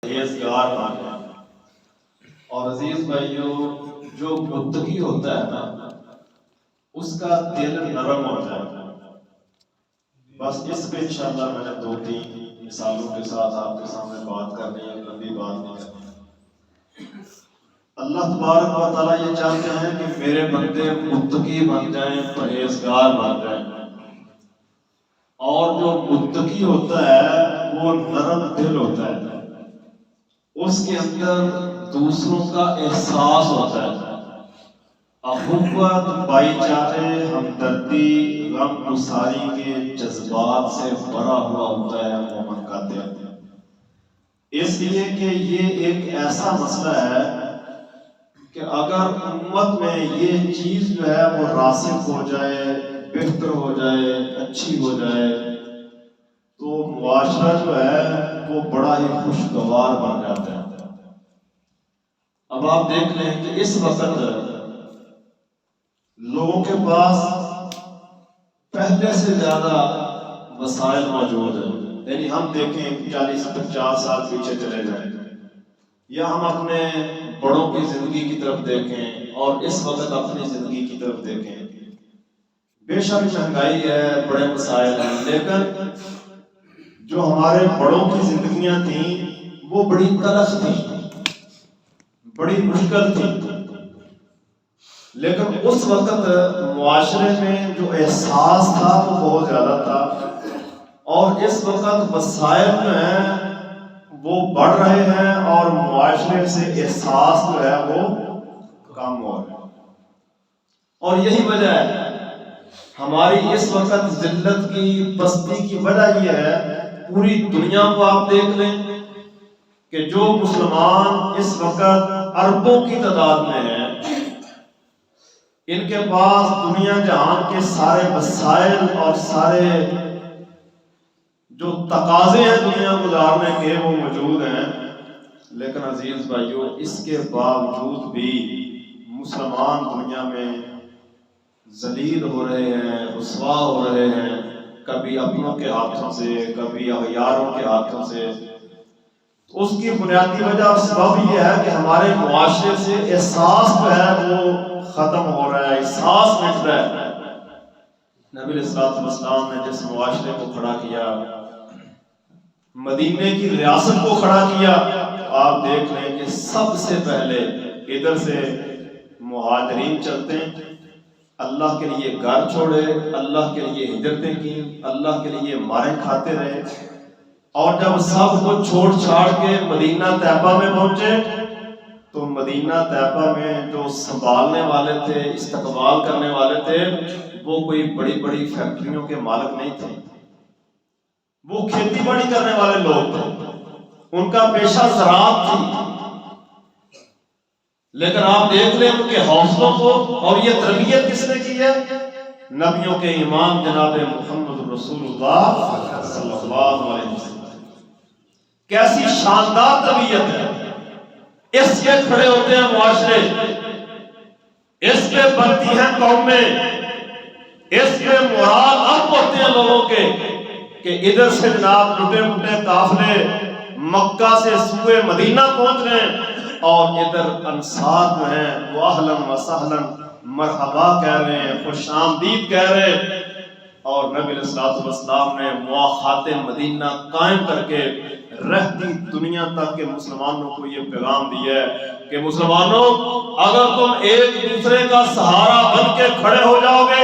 پرہیزگار بن جائیں۔ اور عزیز بھائیو، جو متقی ہوتا ہے نا، اس کا دل نرم ہوتا ہے۔ بس اس پہ انشاءاللہ میں نے 2-3 مثالوں کے ساتھ آپ کے سامنے بات کرنی ہے، لمبی بات نہیں کرنی۔ اللہ تبارک و تعالیٰ یہ چاہتے ہیں کہ میرے بندے متقی بن جائیں، پرہیزگار بن جائیں۔ اور جو متقی ہوتا ہے وہ نرم دل ہوتا ہے، اس کے اندر دوسروں کا احساس ہوتا ہے، اخوت، بھائی چارے، ہمدردی، غم گساری کے جذبات سے بھرا ہوا ہوتا ہے مومن کا دل۔ اس لیے کہ یہ ایک ایسا مسئلہ ہے کہ اگر امت میں یہ چیز جو ہے وہ راسخ ہو جائے، بہتر ہو جائے، اچھی ہو جائے، تو معاشرہ جو ہے وہ بڑا ہی خوشگوار بن جاتا ہے۔ اب آپ دیکھ لیں کہ اس وقت لوگوں کے پاس پہلے سے زیادہ وسائل موجود ہیں۔ یعنی ہم دیکھیں 40-50 سال پیچھے چلے جائیں، یا ہم اپنے بڑوں کی زندگی کی طرف دیکھیں اور اس وقت اپنی زندگی کی طرف دیکھیں، بے شک مہنگائی ہے، بڑے مسائل ہیں، لیکن جو ہمارے بڑوں کی زندگیاں تھیں وہ بڑی تلخ تھیں، بڑی مشکل تھی، لیکن اس وقت معاشرے میں جو احساس تھا وہ بہت زیادہ تھا، اور اس وقت وسائل جو ہیں وہ بڑھ رہے ہیں اور معاشرے سے احساس جو ہے وہ کم ہو رہا ہے۔ اور یہی وجہ ہے ہماری اس وقت ذلت کی، پستی کی وجہ یہ ہے، پوری دنیا کو آپ دیکھ لیں کہ جو مسلمان اس وقت اربوں کی تعداد میں ہیں، ان کے پاس دنیا جہان کے سارے وسائل اور سارے جو تقاضے ہیں دنیا گزارنے کے وہ موجود ہیں، لیکن عزیز بھائیو اس کے باوجود بھی مسلمان دنیا میں ذلیل ہو رہے ہیں، رسوا ہو رہے ہیں، کبھی اپنوں کے ہاتھوں سے، کبھی اغیاروں کے ہاتھوں سے۔ اس کی بنیادی وجہ اور سبب یہ ہے کہ ہمارے معاشرے سے احساس جو ہے وہ ختم ہو رہا ہے، احساس مٹ رہا ہے۔ نبی علیہ الصلوۃ والسلام نے جس معاشرے کو کھڑا کیا، مدینے کی ریاست کو کھڑا کیا، آپ دیکھ لیں کہ سب سے پہلے ادھر سے مہاجرین چلتے ہیں، اللہ کے لیے گھر چھوڑے، اللہ کے لیے ہجرتیں کی، اللہ کے لیے مارے کھاتے رہے، اور جب سب کو چھوڑ چھاڑ کے مدینہ طیبہ میں پہنچے تو مدینہ طیبہ میں جو سنبھالنے والے تھے، استقبال کرنے والے تھے، وہ کوئی بڑی بڑی فیکٹریوں کے مالک نہیں تھے، وہ کھیتی باڑی کرنے والے لوگ تھے، ان کا پیشہ زراعت تھی۔ لیکن آپ دیکھ لیں ان کے حوصلوں کو، اور یہ تربیت کس نے کی ہے؟ نبیوں کے امام جناب محمد رسول اللہ صلی اللہ علیہ وسلم۔ کیسی شاندار تربیت ہے، اس پہ کھڑے ہوتے ہیں معاشرے، اس پہ بنتی ہیں قومیں، اس پہ مورال اپ ہوتے ہیں لوگوں کے کہ ادھر سے جناب لٹے پٹے قافلے مکہ سے سوئے مدینہ پہنچ رہے ہیں، اور ادھر انصار جو ہیں وہ اہلاً و سہلاً مرحبا کہہ رہے ہیں، خوش آمدید کہہ رہے ہیں۔ اور نبی علیہ الصلوۃ والسلام نے مواخات مدینہ قائم کر کے رہتی دنیا تک کے مسلمانوں کو یہ پیغام دیا ہے کہ مسلمانوں، اگر تم ایک دوسرے کا سہارا بن کے کھڑے ہو جاؤ گے،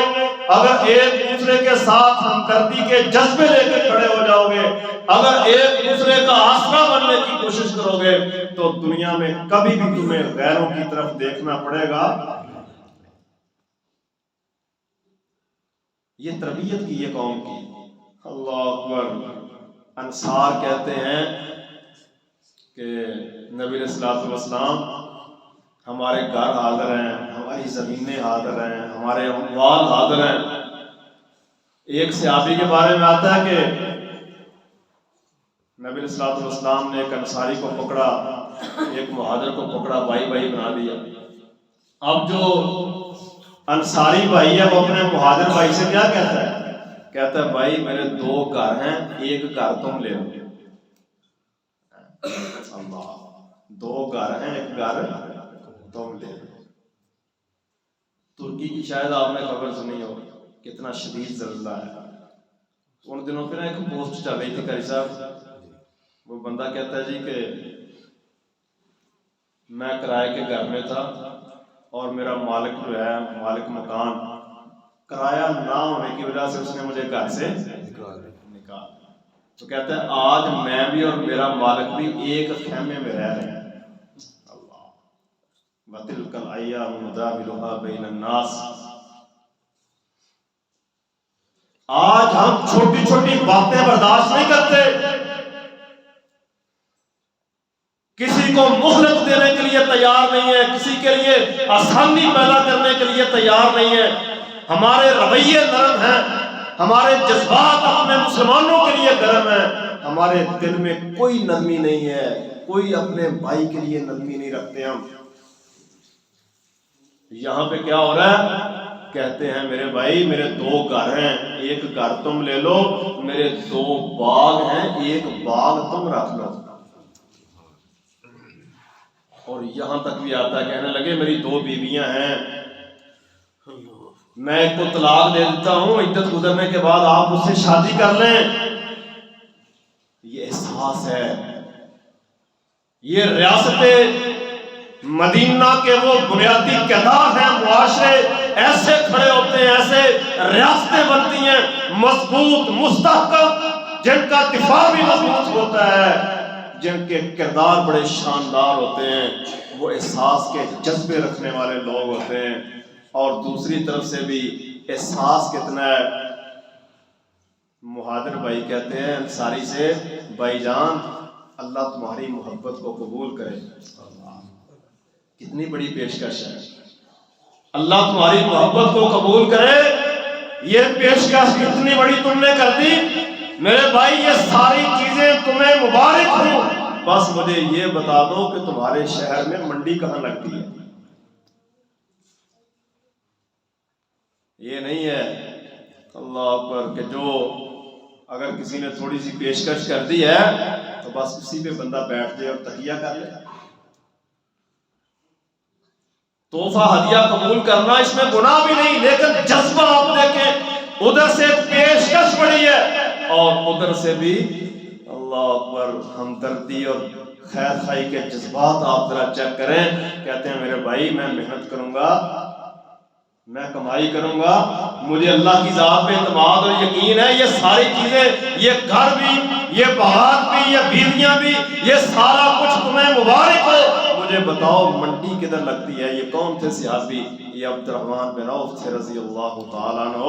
اگر ایک دوسرے کے ساتھ ہمدردی کے جذبے لے کے کھڑے ہو جاؤ گے، اگر ایک دوسرے کا آسرا بننے کی کوشش کرو گے، تو دنیا میں کبھی بھی تمہیں غیروں کی طرف دیکھنا پڑے گا۔ یہ تربیت کی یہ قوم کی۔ اللہ اکبر۔ انصار کہتے ہیں کہ نبی علیہ الصلوۃ والسلام ہمارے گھر حاضر ہیں، ہماری زمینیں حاضر ہیں، ہمارے اموال حاضر ہیں۔ ایک صحابی کے بارے میں آتا ہے کہ نبی علیہ الصلوۃ والسلام نے ایک انصاری کو پکڑا، ایک مہاجر کو پکڑا، بھائی بھائی بنا دیا۔ اب جو انصاری بھائی ہے وہ اپنے مہاجر بھائی سے کیا کہتا ہے؟ کہتا ہے بھائی میرے 2 گھر ہیں، ایک گھر تم لے لو۔ اللہ، 2 گھر ہیں، ایک گھر تم لے لو۔ ترکی کی شاید آپ نے خبر سنی ہو، کتنا شدید زلزلہ ہے۔ ان دنوں پہ نا ایک پوسٹ چل رہی تھی قاری صاحب، وہ بندہ کہتا ہے جی کہ میں کرائے کے گھر میں تھا اور میرا مالک جو ہے، مالک مکان، کرایہ نہ ہونے کی وجہ سے اس نے مجھے گھر سے نکال۔ تو کہتا ہے آج میں بھی اور میرا مالک بھی ایک خیمے میں رہ رہے ہیں۔ اللہ، وَتِلْكَ الْأَيَّامُ نُدَاوِلُهَا بَيْنَ النَّاسِ۔ آج ہم چھوٹی چھوٹی باتیں برداشت نہیں کرتے، کسی کو مہلت دینے کے لیے تیار نہیں ہے، کسی کے لیے آسانی پیدا کرنے کے لیے تیار نہیں ہے۔ ہمارے رویے نرم ہیں، ہمارے جذبات اپنے مسلمانوں کے لیے گرم ہیں، ہمارے دل میں کوئی نرمی نہیں ہے، کوئی اپنے بھائی کے لیے نرمی نہیں رکھتے ہم۔ یہاں پہ کیا ہو رہا ہے؟ کہتے ہیں میرے بھائی میرے 2 گھر ہیں، ایک گھر تم لے لو، میرے 2 باغ ہیں، ایک باغ تم رکھ لو۔ اور یہاں تک بھی آتا ہے، کہنے لگے میری 2 بیویاں ہیں، میں ایک کو طلاق دے دیتا ہوں، عدت گزرنے کے بعد آپ اس سے شادی کر لیں۔ یہ احساس ہے، یہ ریاست مدینہ کے وہ بنیادی کردار ہیں، معاشرے ایسے کھڑے ہوتے ہیں، ایسے ریاستیں بنتی ہیں مضبوط مستحکم، جن کا دفاع بھی مضبوط ہوتا ہے، جن کے کردار بڑے شاندار ہوتے ہیں، وہ احساس کے جذبے رکھنے والے لوگ ہوتے ہیں۔ اور دوسری طرف سے بھی احساس کتنا ہے۔ مہاجر بھائی کہتے ہیں انصاری سے، بھائی جان اللہ تمہاری محبت کو قبول کرے۔ کتنی بڑی پیشکش ہے، اللہ تمہاری محبت کو قبول کرے، یہ پیشکش اتنی بڑی تم نے کر دی۔ میرے بھائی یہ ساری چیزیں تمہیں مبارک ہوں، بس مجھے یہ بتا دو کہ تمہارے شہر میں منڈی کہاں لگتی ہے۔ یہ نہیں ہے اللہ اکبر کہ جو اگر کسی نے تھوڑی سی پیشکش کر دی ہے تو بس اسی پہ بندہ بیٹھ جائے اور تکیہ کر لے۔ تحفہ ہدیہ قبول کرنا اس میں گناہ بھی نہیں، لیکن جذبہ آپ دیکھیں، ادھر سے پیشکش بڑی ہے اور ادھر سے بھی اللہ اکبر ہمدردی اور خیر خواہی کے جذبات آپ ذرا چیک کریں۔ کہتے ہیں میرے بھائی میں محنت کروں گا، میں کمائی کروں گا، مجھے اللہ کی ذات پہ اعتماد اور یقین ہے، یہ ساری چیزیں، یہ گھر بھی، یہ باغات بھی، یہ بیویاں بھی، یہ سارا کچھ تمہیں مبارک ہو۔ مجھے بتاؤ منڈی کدھر لگتی ہے؟ یہ کون تھے صحابی؟ یہ عبد الرحمن بن عوف تھے رضی اللہ تعالیٰ عنہ۔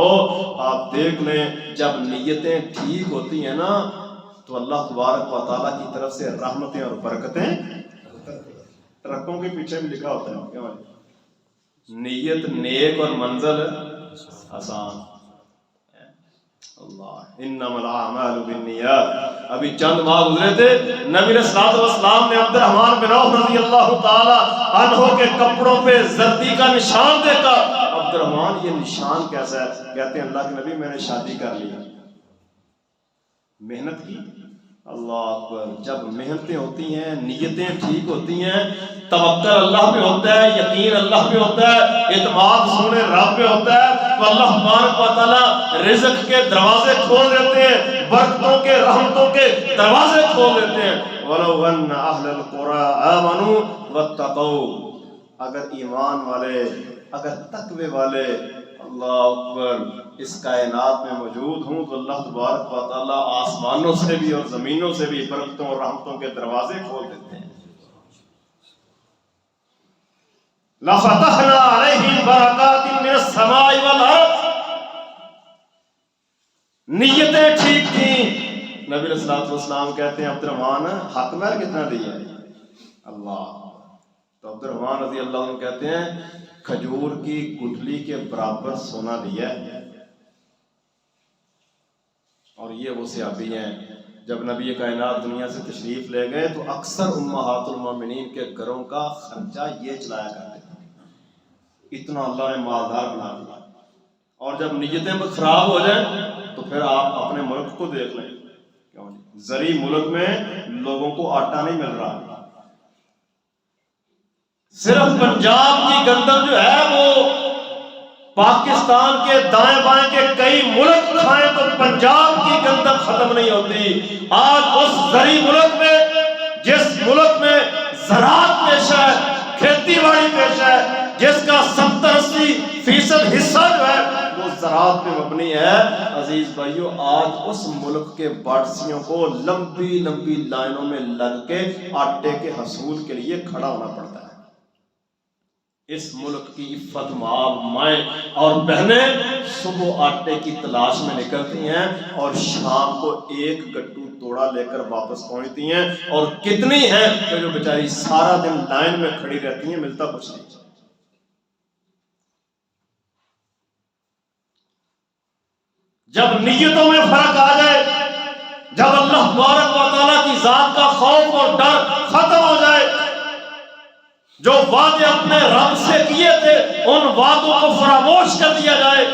آپ دیکھ لیں جب نیتیں ٹھیک ہوتی ہیں نا تو اللہ تبارک و تعالیٰ کی طرف سے رحمتیں اور برکتیں، ٹرکوں کے پیچھے بھی لکھا ہوتا ہے کیا؟ نیت نیک اور منزل آسان۔ اللہ انما الاعمال بالنیات۔ ابھی چند ماہ گزرے تھے، نبی علیہ الصلوۃ والسلام نے عبد الرحمن بن عوف رضی اللہ تعالی عنہ کے کپڑوں پہ زردی کا نشان دیکھا۔ عبد الرحمن یہ نشان کیسا ہے؟ کہتے ہیں اللہ کے نبی میں نے شادی کر لی، محنت کی۔ اللہ اکبر، جب محنتیں ہوتی ہیں، نیتیں ٹھیک ہوتی ہیں، توکل اللہ پہ ہوتا ہے، یقین اللہ پہ ہوتا ہے، اعتماد سونے رب پہ ہوتا ہے، تو اللہ تبارک و تعالیٰ رزق کے دروازے کھول دیتے ہیں، برکتوں کے رحمتوں کے دروازے کھول دیتے ہیں۔ وَلَوْ أَنَّ أَهْلَ الْقُرَىٰ آمَنُوا وَاتَّقَوْا، اگر ایمان والے، اگر تقوی والے اللہ اکبر اس کائنات میں موجود ہوں تو اللہ تبارک و تعالیٰ آسمانوں سے بھی اور زمینوں سے بھی برکتوں اور رحمتوں کے دروازے کھول دیتے ہیں۔ لَفَتَحْنَا عَلَيْهِمْ بَرَكَاتٍ مِّنَ السَّمَاءِ وَالْأَرْضِ۔ نیتیں ٹھیک تھیں۔ نبی علیہ الصلوۃ والسلام کہتے ہیں عبد الرحمن حق مہر کتنا دیا ہے؟ اللہ، تو عبد الرحمن رضی اللہ عنہ کہتے ہیں کھجور کی گٹھلی کے برابر سونا دیا ہے۔ اور یہ وہ صحابی ہیں جب نبی کائنات دنیا سے تشریف لے گئے تو اکثر امہات المومنین کے گھروں کا خرچہ یہ چلایا کرتے تھے، اتنا اللہ نے مالدار بنا دیا۔ اور جب نیتیں خراب ہو جائیں تو پھر آپ اپنے ملک کو دیکھ لیں، زرعی ملک میں لوگوں کو آٹا نہیں مل رہا، صرف پنجاب کی گندم جو ہے وہ پاکستان کے دائیں بائیں کے کئی ملک کھائیں تو پنجاب کی گندم ختم نہیں ہوتی۔ آج اس زرعی ملک میں، جس ملک میں زراعت پیش ہے، کھیتی باڑی پیش ہے، جس کا 70-80% حصہ جو ہے وہ زراعت پہ مبنی ہے، عزیز بھائیو آج اس ملک کے باٹسیوں کو لمبی لمبی لائنوں میں لگ کے آٹے کے حصول کے لیے کھڑا ہونا پڑتا ہے۔ اس ملک کی عفت مائیں اور بہنیں صبح آٹے کی تلاش میں نکلتی ہیں اور شام کو ایک گٹو توڑا لے کر واپس پہنچتی ہیں، اور کتنی ہیں کہ جو بیچاری سارا دن لائن میں کھڑی رہتی ہیں، ملتا کچھ نہیں۔ جب نیتوں میں فرق آ جائے، جب اللہ تبارک و تعالیٰ کی ذات کا خوف اور ڈر ختم ہو جائے، جو وعدے اپنے رب سے کیے تھے ان وعدوں کو فراموش کر دیا جائے،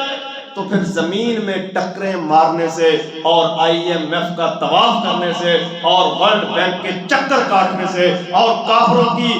تو پھر زمین میں ٹکریں مارنے سے اور IMF کا طواف کرنے سے اور ورلڈ بینک کے چکر کاٹنے سے اور کافروں کی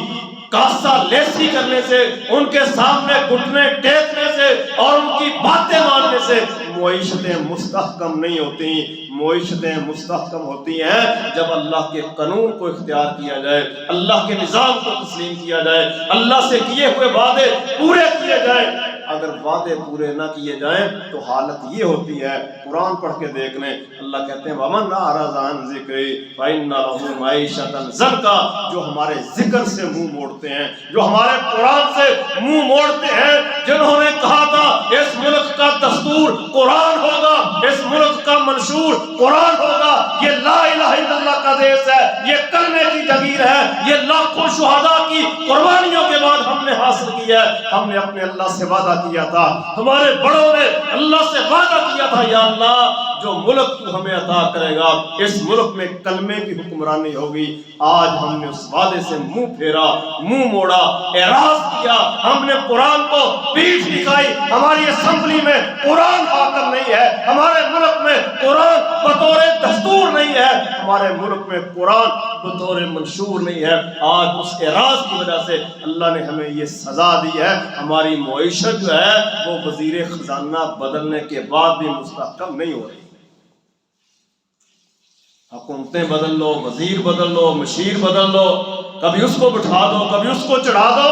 کاسہ لیسی کرنے سے، ان کے سامنے گھٹنے ٹیکنے سے اور ان کی باتیں ماننے سے معیشتیں مستحکم نہیں ہوتی۔ معیشتیں مستحکم ہوتی ہیں جب اللہ کے قانون کو اختیار کیا جائے، اللہ کے نظام کو تسلیم کیا جائے، اللہ سے کیے ہوئے وعدے پورے کیے جائیں۔ اگر وعدے پورے نہ کیے جائیں تو حالت یہ ہوتی ہے، قرآن پڑھ کے دیکھ لیں، اللہ کہتے ہیں وَمَنْ أَعْرَضَ عَنْ ذِكْرِي فَإِنَّ لَهُ مَعِيشَةً ضَنْكًا، جو ہمارے ذکر سے منہ موڑتے ہیں، جو ہمارے قرآن سے منہ موڑتے ہیں، جنہوں نے کہا تھا اس ملک کا دستور قرآن ہوگا، اس ملک کا منشور قرآن ہوگا، یہ لا الہ الا اللہ کا دیش ہے، یہ کلمے کی جگیر ہے، یہ لاکھوں شہداء کی قربانیوں کے بعد ہم نے حاصل کیا ہے۔ ہم نے اپنے اللہ سے وعدہ کیا تھا، ہمارے بڑوں نے اللہ سے وعدہ کیا تھا، یا اللہ جو ملک تو ہمیں عطا کرے گا اس ملک میں کلمے کی حکمرانی ہوگی۔ آج ہم نے اس وعدے سے منہ پھیرا، منہ موڑا، اعراض کیا، ہم نے قرآن کو پیٹھ دکھائی۔ ہماری اسمبلی میں قرآن حاکم نہیں ہے، ہمارے ملک میں قرآن بطور دستور نہیں ہے، ہمارے ملک میں قرآن بطور منشور نہیں ہے۔ آج اس اعراض کی وجہ سے اللہ نے ہمیں یہ سزا دی ہے، ہماری معیشت جو ہے وہ وزیر خزانہ بدلنے کے بعد بھی مستحکم نہیں ہو رہی۔ حکومتیں بدل لو، وزیر بدل لو، مشیر بدل لو، کبھی اس کو بٹھا دو، کبھی اس کو چڑھا دو،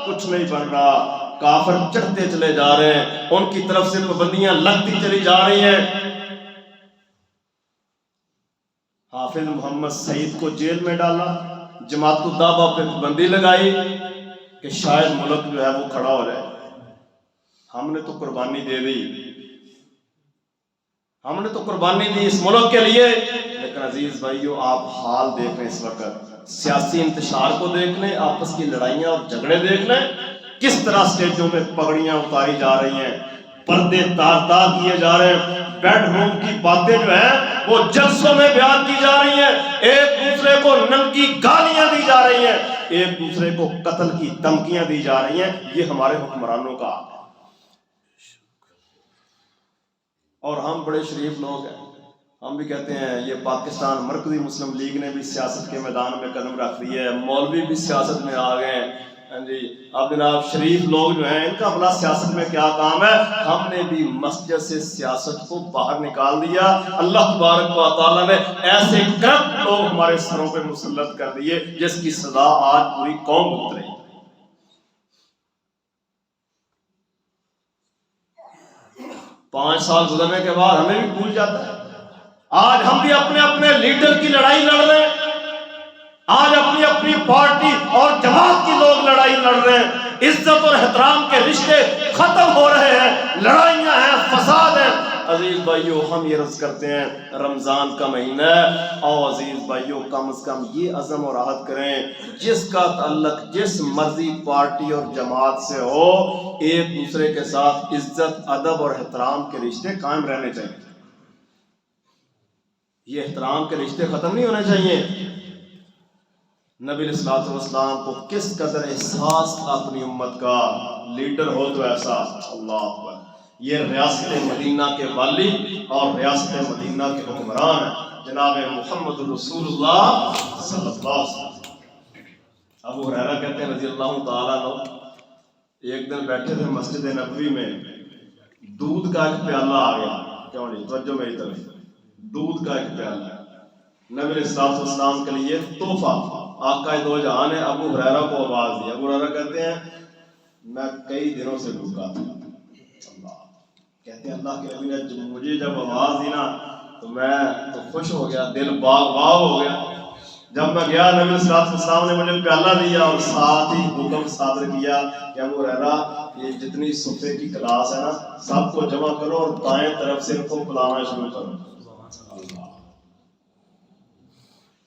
کچھ نہیں بن رہا۔ کافر چڑھتے چلے جا رہے ہیں، ان کی طرف سے پابندیاں لگتی چلی جا رہی ہیں۔ حافظ محمد سعید کو جیل میں ڈالا، جماعت الدعوہ پہ پابندی لگائی کہ شاید ملک جو ہے وہ کھڑا ہو جائے۔ ہم نے تو قربانی دے دی، ہم نے تو قربانی دی اس ملک کے لیے، لیکن عزیز بھائیو آپ حال دیکھ لیں، اس وقت سیاسی انتشار کو دیکھ لیں، آپس کی لڑائیاں اور جھگڑے دیکھ لیں، کس طرح سٹیجوں میں پگڑیاں اتاری جا رہی ہیں، پردے تار تار کیے جا رہے ہیں، بیڈ روم کی باتیں جو ہیں وہ جلسوں میں بیان کی جا رہی ہیں، ایک دوسرے کو ننگی گالیاں دی جا رہی ہیں، ایک دوسرے کو قتل کی دھمکیاں دی جا رہی ہیں۔ یہ ہمارے حکمرانوں کا، اور ہم بڑے شریف لوگ ہیں، ہم بھی کہتے ہیں یہ پاکستان مرکزی مسلم لیگ نے بھی سیاست کے میدان میں قدم رکھ دی ہے، مولوی بھی سیاست میں آ گئے ہیں۔ جی اب جناب شریف لوگ جو ہیں ان کا بھلا سیاست میں کیا کام ہے؟ ہم نے بھی مسجد سے سیاست کو باہر نکال دیا۔ اللہ تبارک و تعالیٰ نے ایسے کرپٹ لوگ ہمارے سروں پہ مسلط کر دیے جس کی سزا آج پوری قوم بھگت رہی ہے۔ 5 سال گزرنے کے بعد ہمیں بھی بھول جاتا ہے۔ آج ہم بھی اپنے اپنے لیڈر کی لڑائی لڑ رہے ہیں، آج اپنی اپنی پارٹی اور جماعت کی لوگ لڑائی لڑ رہے ہیں، عزت اور احترام کے رشتے ختم ہو رہے ہیں، لڑائیاں ہیں، فساد ہیں۔ عزیز بھائیو ہم یہ عرض کرتے ہیں رمضان کا مہینہ ہے، اور عزیز بھائیو کم از کم یہ عزم اور عہد کریں جس کا تعلق جس مرضی پارٹی اور جماعت سے ہو، ایک دوسرے کے ساتھ عزت، ادب اور احترام کے رشتے قائم رہنے چاہیے۔ یہ احترام کے رشتے ختم نہیں ہونے چاہیے۔ نبی علیہ الصلوۃ والسلام کو کس قدر احساس تھا اپنی امت کا، لیڈر ہو تو ایسا، اللہ اکبر۔ یہ ریاست مدینہ کے والی اور ریاست مدینہ کے حکمران ہیں، جناب محمد رسول اللہ صلی اللہ علیہ وسلم۔ ابو ہریرہ کہتے ہیں رضی اللہ تعالیٰ عنہ، ایک دن بیٹھے تھے مسجد نبوی میں، دودھ کا ایک پیالہ آ گیا، کیوں نہیں توجہ میری طرف، دودھ کا ایک پیالہ نبی علیہ الصلوۃ والسلام کے لیے تحفہ، آقا دو جہان نے ابو ہریرہ کو آواز دی۔ ابو ہریرہ کہتے ہیں میں کئی دنوں سے بھوکا تھا، کہتے ہیں اللہ کے نبی نے مجھے جب آواز دی نا تو میں تو خوش ہو گیا، دل باغ باغ ہو گیا۔ جب میں گیا نبی علیہ الصلوۃ والسلام نے مجھے پیالہ دیا اور ساتھ ہی حکم صادر کیا کہ ابو ہریرہ یہ جتنی صفحے کی کلاس ہے نا سب کو جمع کرو اور دائیں طرف سے ان کو بلانا شروع کرو۔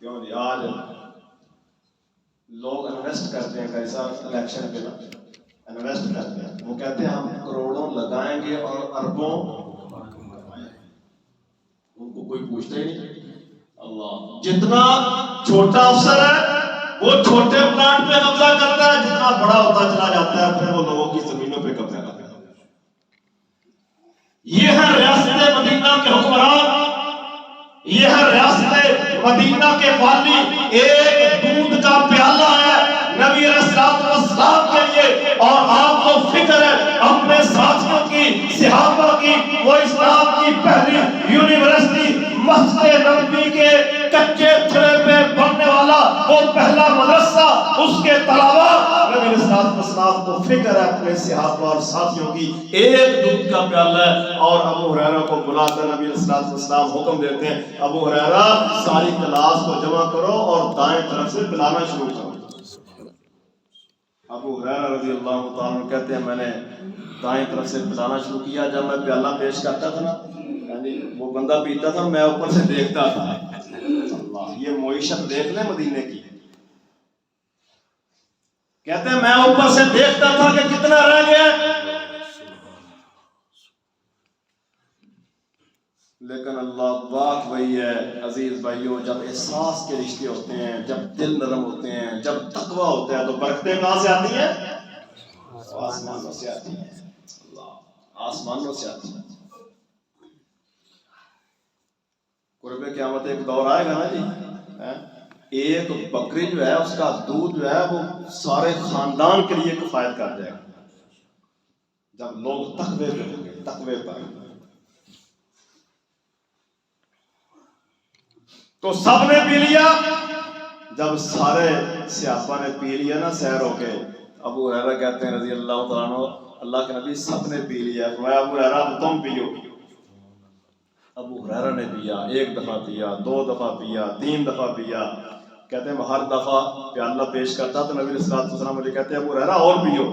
کیوں جی آج لوگ انویسٹ کرتے ہیں کیسا الیکشن کے نا انویسٹ کرتے ہیں، وہ کہتے ہیں ہم کروڑوں لگائیں گے اور اربوں، ان کو کوئی پوچھتا ہی نہیں۔ اللہ جتنا چھوٹا افسر ہے وہ چھوٹے پلانٹ پہ قبضہ کرتا ہے، جتنا بڑا ہوتا چلا جاتا ہے پھر وہ لوگوں کی زمینوں پہ قبضہ کرتا ہے۔ یہ ہے ریاست مدینہ کے حکمران، یہ ہے ریاست مدینہ کے والی۔ ایک دودھ کا پیالہ ہے نبی علیہ الصلوۃ والسلام کے لیے، اور آپ کو فکر ہے اپنے ساتھیوں کی، صحابہ کی، وہ اسلام کی پہلی یونیورسٹی مسجد نبوی کے کچے تھرے پہ بننے والا وہ پہلا مدرسہ، اس کے علاوہ نبی علیہ الصلوۃ والسلام کو فکر ہے اپنے صحابہ اور ساتھیوں کی۔ ایک دودھ کا پیالہ ہے اور ابو ہریرہ کو بلا کر نبی علیہ الصلوۃ والسلام حکم دیتے ہیں ابو ہریرہ ساری کلاس کو جمع کرو اور دائیں طرف سے پلانا شروع کرو۔ ابو ہریرہ رضی اللہ تعالیٰ عنہ کہتے ہیں میں نے دائیں طرف سے پلانا شروع کیا، جب میں پیالہ پیش کرتا تھا نا یعنی وہ بندہ پیتا تھا میں اوپر سے دیکھتا تھا۔ اللہ یہ معیشت دیکھ لیں مدینے کی، کہتے ہیں میں اوپر سے دیکھتا تھا کہ کتنا رہ گیا، لیکن اللہ بات وہی ہے عزیز بھائیوں، جب احساس کے رشتے ہوتے ہیں، جب دل نرم ہوتے ہیں، جب تقویٰ ہوتا ہے تو برکتیں کہاں سے آتی ہیں؟ آسمانوں سے آتی ہیں۔ اللہ آسمانوں سے آتی ہیں۔ قرب قیامت ایک دور آئے گا نا جی، ایک بکری جو ہے اس کا دودھ جو ہے وہ سارے خاندان کے لیے کفایت کر جائے گا، جب لوگ تقوی پہ ہوں گے، تقوی پر۔ تو سب نے پی لیا، جب سارے صحابہ نے پی لیا نا سیر ہو کے، ابو ہریرہ کہتے ہیں رضی اللہ تعالیٰ عنہ اللہ کے نبی سب نے پی لیا، فرمایا ابو ہریرہ تم پیو۔ ابو ہریرہ نے پیا، ایک دفعہ پیا، دو دفعہ پیا، تین دفعہ پیا۔ کہتے ہیں ہر دفعہ پیالہ پیش کرتا تو نبی علیہ الصلوۃ والسلام مجھے کہتے ہیں ابو ہریرہ اور پیو۔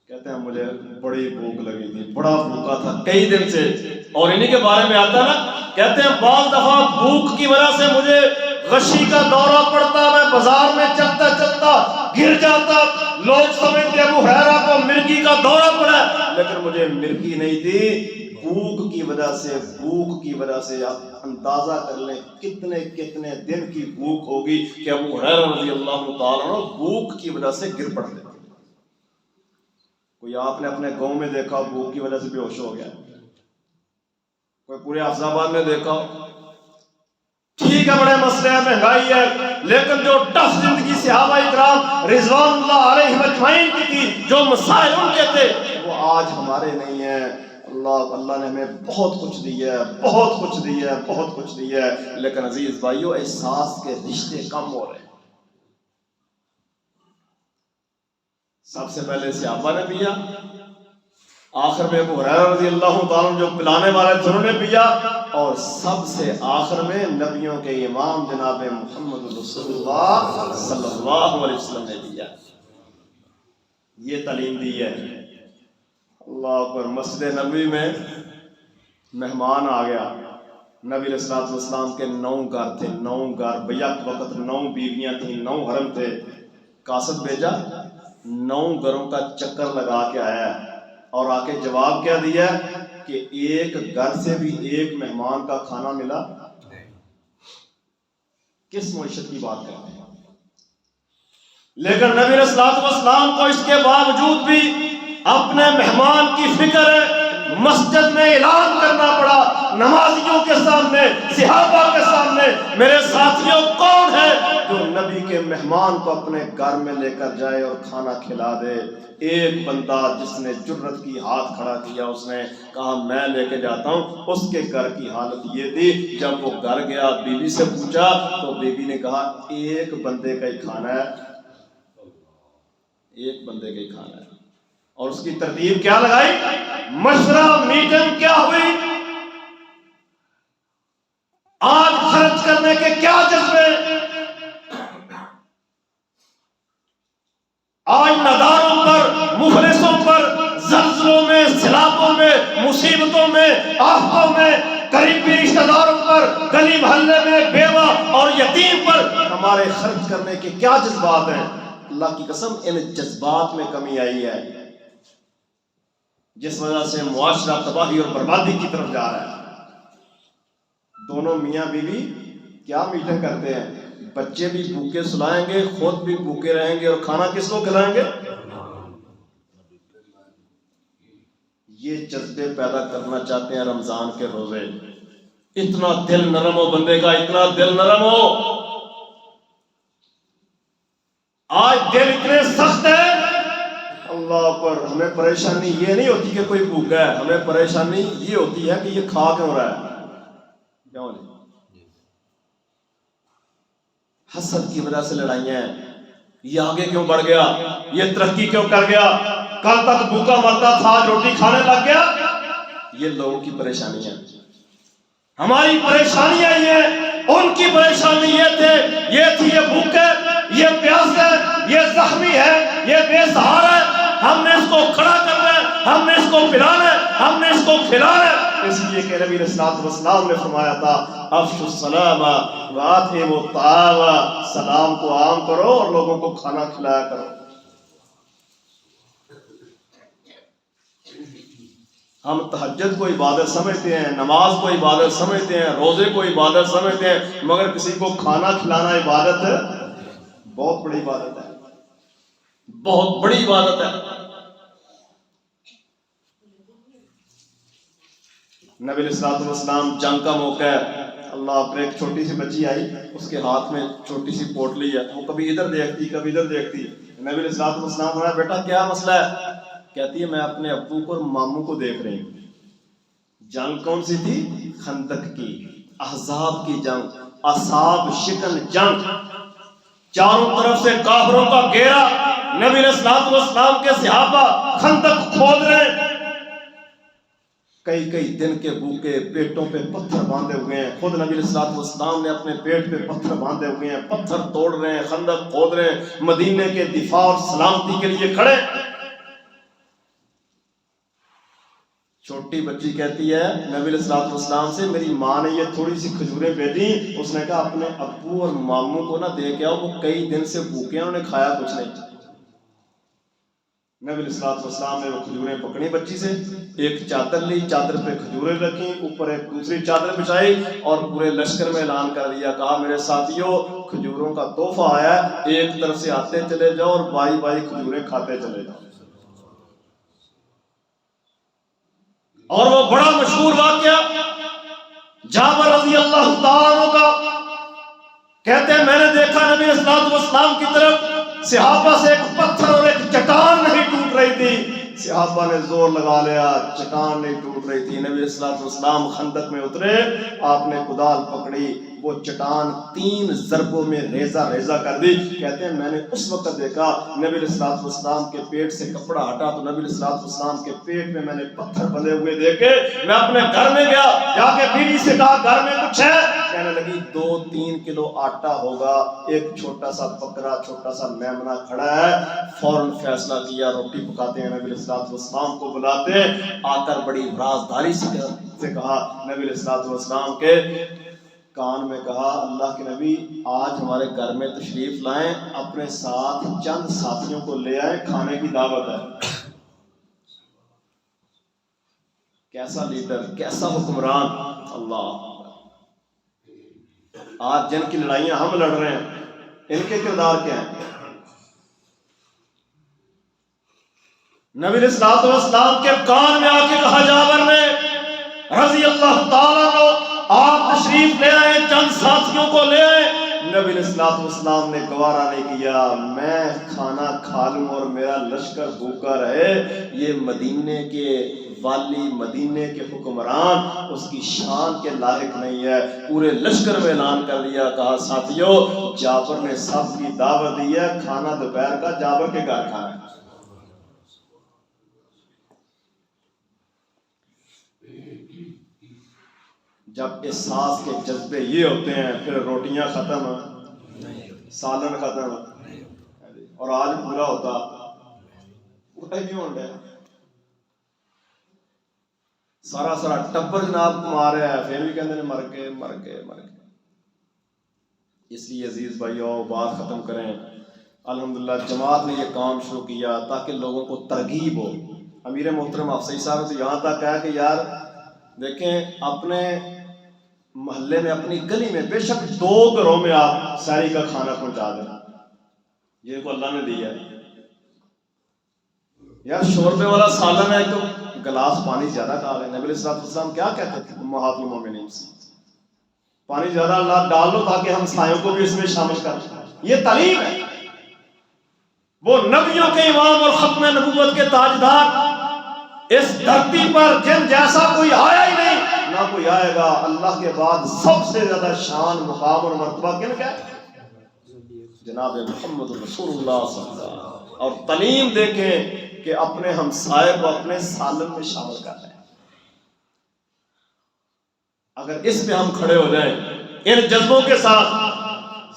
کہتے ہیں مجھے بڑی بھوک لگی تھی، بڑا بھوکا تھا کئی دن سے، اور انہی کے بارے میں آتا نا، کہتے ہیں بعض دفعہ بھوک کی وجہ سے مجھے غشی کا دورہ پڑتا، میں بازار میں چلتا چلتا گر جاتا، لوگ سمجھتے ابو ہریرہ کو مرگی کا دورہ پڑا، لیکن مجھے مرگی نہیں تھی، بھوک کی وجہ سے۔ بھوک کی وجہ سے آپ اندازہ کر لیں کتنے کتنے دن کی بھوک ہوگی کہ ابو ہریرہ رضی اللہ تعالیٰ عنہ بھوک کی وجہ سے گر پڑتے۔ کوئی آپ نے اپنے گاؤں میں دیکھا بھوک کی وجہ سے بے ہوش ہو گیا، کوئی پورے حافظ آباد میں دیکھا، ٹھیک ہے بڑے مسئلے ہیں، مہنگائی ہے، لیکن جو ٹف زندگی صحابہ اکرام رضوان اللہ علیہ اجمعین کی تھی، جو مسائل ان کے تھے وہ آج ہمارے نہیں ہیں۔ اللہ نے ہمیں بہت کچھ دیا ہے، بہت کچھ دیا ہے، بہت کچھ دیا ہے، لیکن عزیز بھائیو احساس کے رشتے کم ہو رہے ہیں۔ سب سے پہلے صحابہ نے پیا، آخر میں ابو ہریرہ رضی اللہ تعالیٰ عنہ جو پلانے والے تھے انہوں نے پیا، اور سب سے آخر میں نبیوں کے امام جناب محمد رسول اللہ صلی اللہ علیہ وسلم نے پیا۔ یہ تعلیم دی ہے۔ اللہ اکبر۔ مسجد نبوی میں مہمان آ گیا، نبی علیہ الصلوۃ والسلام کے 9 گھر تھے، 9 گھر، بیک وقت 9 بیویاں تھیں، 9 حرم تھے۔ قاصد بھیجا، 9 گھروں کا چکر لگا کے آیا ہے، اور آ کے جواب کیا دیا کہ ایک گھر سے بھی ایک مہمان کا کھانا ملا؟ کس معیشت کی بات کرتے ہیں؟ لیکن نبی علیہ الصلوۃ والسلام کو اس کے باوجود بھی اپنے مہمان کی فکر ہے، مسجد میں اعلان کرنا پڑا نمازیوں کے سامنے، صحابہ کے سامنے، میرے ساتھیوں کون ہے جو نبی کے مہمان کو اپنے گھر میں لے کر جائے اور کھانا کھلا دے؟ ایک بندہ جس نے جرت کی ہاتھ کھڑا کیا، اس نے کہا میں لے کے جاتا ہوں۔ اس کے گھر کی حالت یہ تھی، جب وہ گھر گیا بیوی سے پوچھا تو بیوی نے کہا ایک بندے کا ہی کھانا ہے، ایک بندے کا ہی کھانا ہے۔ اور اس کی ترتیب کیا لگائی، مشورہ میٹنگ کیا ہوئی، آج خرچ کرنے کے کیا جذبے، آج نداروں پر، مفلسوں پر، زلزلوں میں، سیلابوں میں، مصیبتوں میں، آفتوں میں، قریبی رشتہ داروں پر، گلی محلے میں بیوہ اور یتیم پر ہمارے خرچ کرنے کے کیا جذبات ہیں؟ اللہ کی قسم ان جذبات میں کمی آئی ہے، جس وجہ سے معاشرہ تباہی اور بربادی کی طرف جا رہا ہے۔ دونوں میاں بیوی کیا میٹنگ کرتے ہیں، بچے بھی بھوکے سلائیں گے، خود بھی بھوکے رہیں گے، اور کھانا کس کو کھلائیں گے؟ یہ جذبے پیدا کرنا چاہتے ہیں رمضان کے روزے۔ اتنا دل نرم ہو بندے کا، اتنا دل نرم ہو۔ آج دل اتنے سخت ہے، اللہ پر ہمیں پریشانی یہ نہیں ہوتی کہ کوئی بھوکا ہے، ہمیں پریشانی یہ ہوتی ہے کہ یہ کھا کیوں رہا ہے، کیوں نہیں؟ حسد کی وجہ سے لڑائیاں ہیں، یہ آگے کیوں بڑھ گیا، یہ ترقی کیوں کر گیا، کل تک بھوکا مرتا تھا آج روٹی کھانے لگ گیا۔ یہ لوگوں کی پریشانی ہے، ہماری پریشانیاں یہ، ان کی پریشانی یہ تھی یہ بھوکے، یہ پیاس ہے، یہ زخمی ہے، یہ بے سہارا ہے، ہم نے اس کو کھڑا کرنا ہے، ہم نے اس کو پلانا ہے، ہم نے اس کو کھلانا ہے۔ اس لیے کہ نبی علیہ السلام نے فرمایا تھا افشوا السلام وآتموا الطعام، سلام کو عام کرو اور لوگوں کو کھانا کھلایا کرو۔ ہم تہجد کو عبادت سمجھتے ہیں، نماز کو عبادت سمجھتے ہیں، روزے کو عبادت سمجھتے ہیں، مگر کسی کو کھانا کھلانا عبادت ہے، بہت بڑی عبادت ہے، بہت بڑی عبادت ہے۔ نبی علیہ السلام جنگ کا موقع ہے، اللہ پر ایک چھوٹی سی بچی آئی، اس کے ہاتھ میں چھوٹی سی پوٹلی ہے، وہ کبھی ادھر دیکھتی کبھی ادھر دیکھتی۔ نبی علیہ السلام نے بیٹا کیا مسئلہ ہے؟ کہتی ہے میں اپنے ابو کو اور ماموں کو دیکھ رہی ہوں۔ جنگ کون سی تھی؟ خندق کی، احزاب کی جنگ، اصحاب شکن جنگ، چاروں طرف سے کافروں کا گھیرا، نبی علیہ السلام کے صحابہ خندق کھود رہے ہیں، کئی دن کے بھوکے، پیٹوں پہ پتھر باندھے ہوئے ہیں، خود نبی علیہ السلام نے اپنے پیٹ پہ پتھر باندھے ہوئے ہیں، پتھر توڑ رہے ہیں، خندق کھود رہے ہیں، مدینے کے دفاع اور سلامتی کے لیے کھڑے۔ چھوٹی بچی کہتی ہے نبی علیہ السلام سے میری ماں نے یہ تھوڑی سی کھجوریں بھیجی، اس نے کہا اپنے ابو اور ماموں کو نہ دے کے آؤ، وہ کئی دن سے بھوکے ہیں، انہوں نے کھایا کچھ نہیں۔ نبی علیہ السلام نے وہ کھجوریں پکڑی بچی سے، ایک چادر لی، چادر پہ کھجوریں رکھی، اوپر ایک دوسری چادر بچھائی اور پورے لشکر میں اعلان کر دیا، کہا میرے ساتھیوں کھجوروں کا تحفہ آیا ہے، ایک طرف سے آتے چلے جاؤ اور بائی کھجوریں کھاتے چلے جاؤ۔ اور وہ بڑا مشہور واقعہ جابر رضی اللہ تعالیٰ عنہ کا، کہتے ہیں میں نے دیکھا نبی علیہ السلام کی طرف صحابہ سے ایک پتھر اور ایک چٹان نہیں ٹوٹ رہی تھی، صحابہ نے زور لگا لیا، چٹان نہیں ٹوٹ رہی تھی، نبی علیہ السلام خندق میں اترے، آپ نے کدال پکڑی، وہ چٹان 3 ضربوں میں ریزہ ریزہ کر دی۔ کہتے ہیں میں نے اس وقت دیکھا نبی علیہ السلام کے پیٹ سے کپڑا ہٹا تو نبی علیہ السلام کے پیٹ میں میں نے پتھر بندھے ہوئے دیکھے۔ میں اپنے گھر میں گیا، جا کے بیوی سے کہا گھر میں کچھ ہے؟ کہنے لگی 2-3 کلو آٹا ہوگا، ایک چھوٹا سا بکرا، چھوٹا سا میمنہ کھڑا ہے۔ فوراً فیصلہ کیا، روٹی پکاتے ہیں، نبی علیہ السلام کو بلاتے ہیں، آ کر بڑی رازداری سے کہا نبی علیہ السلام کے کان میں، کہا اللہ کے نبی آج ہمارے گھر میں تشریف لائیں، اپنے ساتھ چند ساتھیوں کو لے آئیں، کھانے کی دعوت ہے۔ کیسا لیڈر، کیسا حکمران! اللہ! آج جن کی لڑائیاں ہم لڑ رہے ہیں ان کے کردار کیا ہیں؟ نبی علیہ السلام کے کان میں آ کے کہا جابر نے رضی اللہ تعالیٰ عنہ آپ تشریف لے آئے، چند ساتھیوں کو لے آئے، نبی علیہ الصلوۃ والسلام نے گوارا نہیں کیا میں کھانا کھا لوں اور میرا لشکر بھوکا رہے، یہ مدینے کے والی، مدینے کے حکمران اس کی شان کے لائق نہیں ہے۔ پورے لشکر میں اعلان کر دیا، کہا ساتھیوں جابر نے سب کی دعوت دی ہے، کھانا دوپہر کا جابر کے گھر کھانا ہے۔ جب احساس کے جذبے یہ ہوتے ہیں پھر روٹیاں ختم، سالن ختم، اور آج پورا ہوتا پورا ہی ہو گیا، سارا سارا ٹبر جناب کو مار رہا ہے، پھر بھی کہتے ہیں مر گئے مر گئے مر گئے۔ اس لیے عزیز بھائیو بات ختم کریں، الحمدللہ جماعت نے یہ کام شروع کیا تاکہ لوگوں کو ترغیب ہو۔ امیر محترم افسری صاحب تو یہاں تک ہے کہ یار دیکھیں اپنے محلے میں، اپنی گلی میں بے شک 2 گھروں میں آپ سحری کا کھانا پہنچا دیں، جن کو اللہ نے دیا ہے۔ یار شوربے والا سالن ہے تو گلاس پانی زیادہ ڈال ہے۔ نبی علیہ السلام کیا کہتے تھے امہات المومنین سے؟ پانی زیادہ ڈال لو تاکہ ہم سایوں کو بھی اس میں شامل کر لیں۔ یہ تعلیم ہے۔ وہ نبیوں کے امام اور ختم نبوت کے تاجدار اس دھرتی پر جن جیسا کوئی آیا ہی نہیں، نہ کوئی آئے گا۔ اللہ کے بعد سب سے زیادہ شان، مقام اور مرتبہ کن کا ہے؟ جناب محمد رسول اللہ صلی اللہ علیہ وسلم۔ اور تعلیم دیکھیں کہ اپنے ہمسائے کو اپنے سالن میں شامل کر رہے ہیں۔ اگر اس میں ہم کھڑے ہو جائیں ان جذبوں کے ساتھ،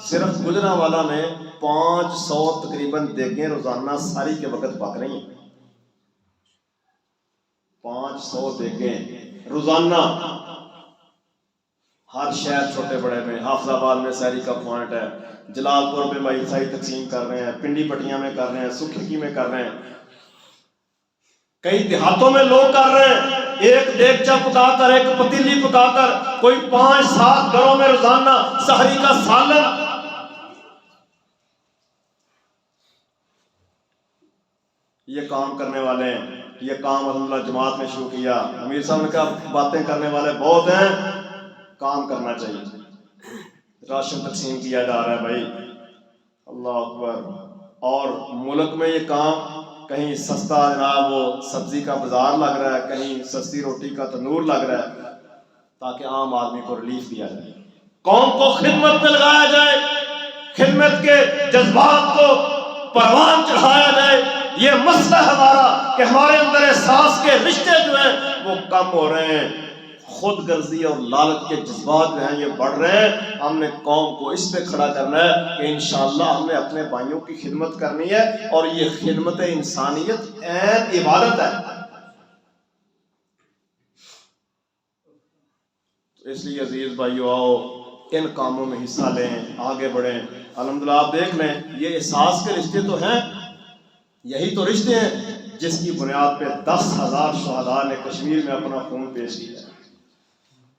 صرف گجرانوالہ میں 500 تقریباً دیگیں روزانہ ساری کے وقت پک رہی ہیں۔ 500 دیگیں روزانہ، ہر شہر چھوٹے بڑے میں، حافظ آباد میں سحری کا پوائنٹ ہے، جلال پور میں بھائی سحری تقسیم کر رہے ہیں، پنڈی پٹیاں میں کر رہے ہیں، سکھکی میں کر رہے ہیں، کئی دیہاتوں میں لوگ کر رہے ہیں۔ ایک دیگچہ پکا کر، ایک پتیلی پکا کر، کوئی 5-7 گھروں میں روزانہ سحری کا سالن۔ یہ کام کرنے والے ہیں، یہ کام الحمدللہ جماعت نے شروع کیا۔ امیر صاحب نے کہا باتیں کرنے والے بہت ہیں، کام کرنا چاہیے۔ راشن تقسیم کیا جا رہا ہے بھائی، اللہ اکبر۔ اور ملک میں یہ کام کہیں سستا جناب وہ سبزی کا بازار لگ رہا ہے، کہیں سستی روٹی کا تنور لگ رہا ہے، تاکہ عام آدمی کو ریلیف دیا جائے، قوم کو خدمت میں لگایا جائے، خدمت کے جذبات کو پروان چڑھایا جائے۔ یہ مسئلہ ہمارا کہ ہمارے اندر احساس کے رشتے جو ہیں وہ کم ہو رہے ہیں، خود غرضی اور لالچ کے جذبات جو ہیں یہ بڑھ رہے ہیں۔ ہم نے قوم کو اس پہ کھڑا کرنا ہے کہ انشاءاللہ ہم نے اپنے بھائیوں کی خدمت کرنی ہے، اور یہ خدمت انسانیت عین عبادت ہے۔ تو اس لیے عزیز بھائیو آؤ ان کاموں میں حصہ لیں، آگے بڑھیں۔ الحمدللہ آپ دیکھ لیں یہ احساس کے رشتے تو ہیں، یہی تو رشتے ہیں جس کی بنیاد پہ 10,000 شہداء نے کشمیر میں اپنا خون پیش کیا۔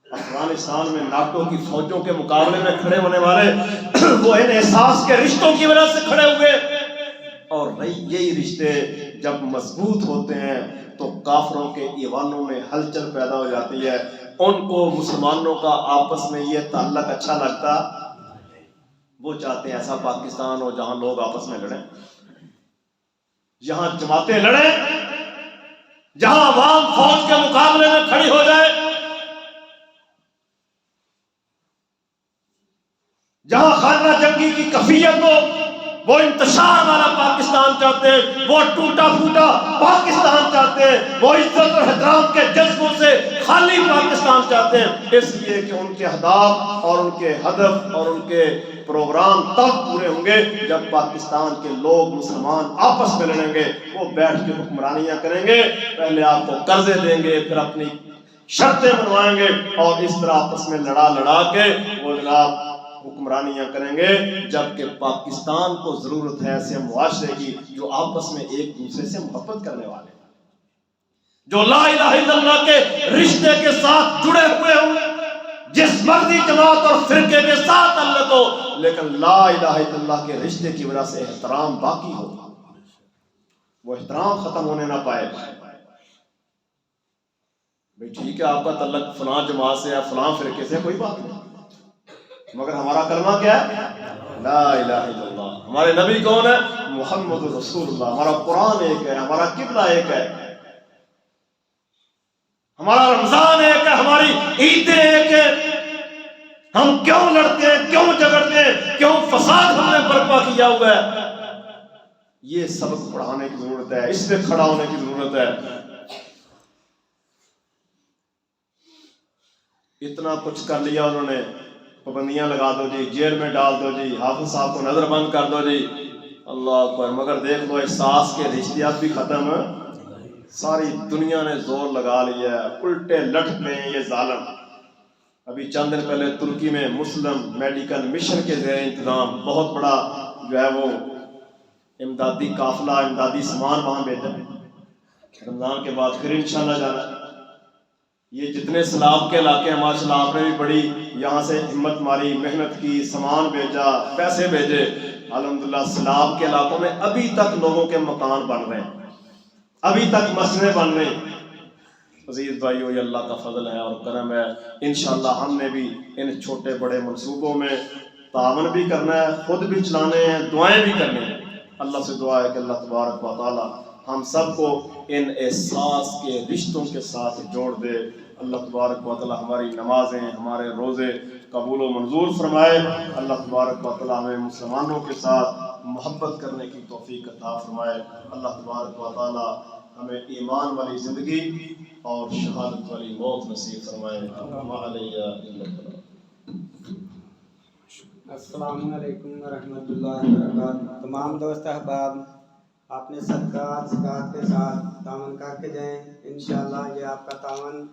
افغانستان میں ناٹو کی فوجوں کے مقابلے میں کھڑے ہونے والے وہ ان احساس کے رشتوں کی وجہ سے کھڑے ہوئے۔ اور یہی رشتے جب مضبوط ہوتے ہیں تو کافروں کے ایوانوں میں ہلچل پیدا ہو جاتی ہے۔ ان کو مسلمانوں کا آپس میں یہ تعلق اچھا لگتا، وہ چاہتے ہیں ایسا پاکستان ہو جہاں لوگ آپس میں لڑیں، جہاں جماعتیں لڑیں، جہاں عوام فوج کے مقابلے میں کھڑی ہو جائے، جہاں خانہ جنگی کی کفیت ہو۔ وہ انتشار والا پاکستان چاہتے ہیں، وہ ٹوٹا پھوٹا پاکستان چاہتے ہیں، وہ عزت اور احترام کے جذبوں سے خالی پاکستان چاہتے ہیں۔ اس لیے کہ ان کے اہداف اور ان کے ہدف اور ان کے پروگرام تب پورے ہوں گے جب پاکستان کے لوگ مسلمان آپس میں لڑیں گے، وہ بیٹھ کے حکمرانیاں کریں گے، پہلے آپ کو قرضے دیں گے، پھر اپنی شرطیں بنوائیں گے، اور اس طرح آپس میں لڑا کے وہ جناب حکمرانیاں کریں گے۔ جبکہ پاکستان کو ضرورت ہے ایسے معاشرے کی جو آپس میں ایک دوسرے سے محبت کرنے والے، جو لا الہ الا اللہ کے رشتے کے ساتھ جڑے ہوئے ہوں، جس مرضی جماعت اور فرقے کے ساتھ تعلق ہو، لیکن لا الہ الا اللہ کے رشتے کی وجہ سے احترام باقی ہو، وہ احترام ختم ہونے نہ پائے۔ بھئی ٹھیک ہے آپ کا تعلق فلاں جماعت سے ہے فلاں فرقے سے، کوئی بات نہیں، مگر ہمارا کلمہ کیا ہے؟ لا الہ الا اللہ۔ ہمارے نبی کون ہے؟ محمد رسول اللہ۔ ہمارا قرآن ایک ہے، ہمارا قبلہ ایک ہے، ہمارا رمضان ایک ہے، ہماری عیدیں ایک ہے۔ ہم کیوں لڑتے ہیں، کیوں جھگڑتے ہیں، کیوں فساد ہم نے برپا کیا ہوا ہے؟ یہ سبق پڑھانے کی ضرورت ہے، اس پہ کھڑا ہونے کی ضرورت ہے۔ اتنا کچھ کر لیا انہوں نے، پابندیاں لگا دو جی، جیل میں ڈال دو جی، حافظ صاحب کو نظر بند کر دو جی، اللہ اکبر، مگر دیکھ لو احساس کے رشتے اب بھی ختم، ساری دنیا نے زور لگا لیا ہے، الٹے لٹ پے ہیں یہ ظالم۔ ابھی چند دن پہلے ترکی میں مسلم میڈیکل مشن کے زیر انتظام بہت بڑا جو ہے وہ امدادی قافلہ، امدادی سامان وہاں بھیجا، رمضان کے بعد پھر انشاءاللہ جانا۔ یہ جتنے سیلاب کے علاقے ہیں ماشاءاللہ آپ نے بھی بڑی یہاں سے ہمت ماری، محنت کی، سامان بھیجا، پیسے بھیجے، الحمدللہ سیلاب کے علاقوں میں ابھی تک لوگوں کے مکان بن رہے ہیں، ابھی تک مسجدیں بن رہی ہیں۔ عزیز بھائیو، یہ اللہ کا فضل ہے اور کرم ہے۔ انشاءاللہ ہم نے بھی ان چھوٹے بڑے منصوبوں میں تعاون بھی کرنا ہے، خود بھی چلانے ہیں، دعائیں بھی کرنے ہیں۔ اللہ سے دعا ہے کہ اللہ تبارک و تعالی ہم سب کو ان احساس کے رشتوں کے ساتھ جوڑ دے۔ اللہ تبارک و تعالی ہماری نمازیں، ہمارے روزے قبول و منظور فرمائے۔ اللہ تبارک و تعالی ہمیں مسلمانوں کے ساتھ محبت کرنے کی توفیق عطا فرمائے۔ اللہ تبارک و تعالی ہمیں ایمان والی زندگی اور شہادت والی موت نصیب فرمائے۔ السلام علیکم ورحمۃ اللہ وبرکاتہ۔ تمام دوست احباب اپنے صدقات زکوٰۃ کے ساتھ تعاون کر کے جائیں، انشاءاللہ یہ آپ کا تعاون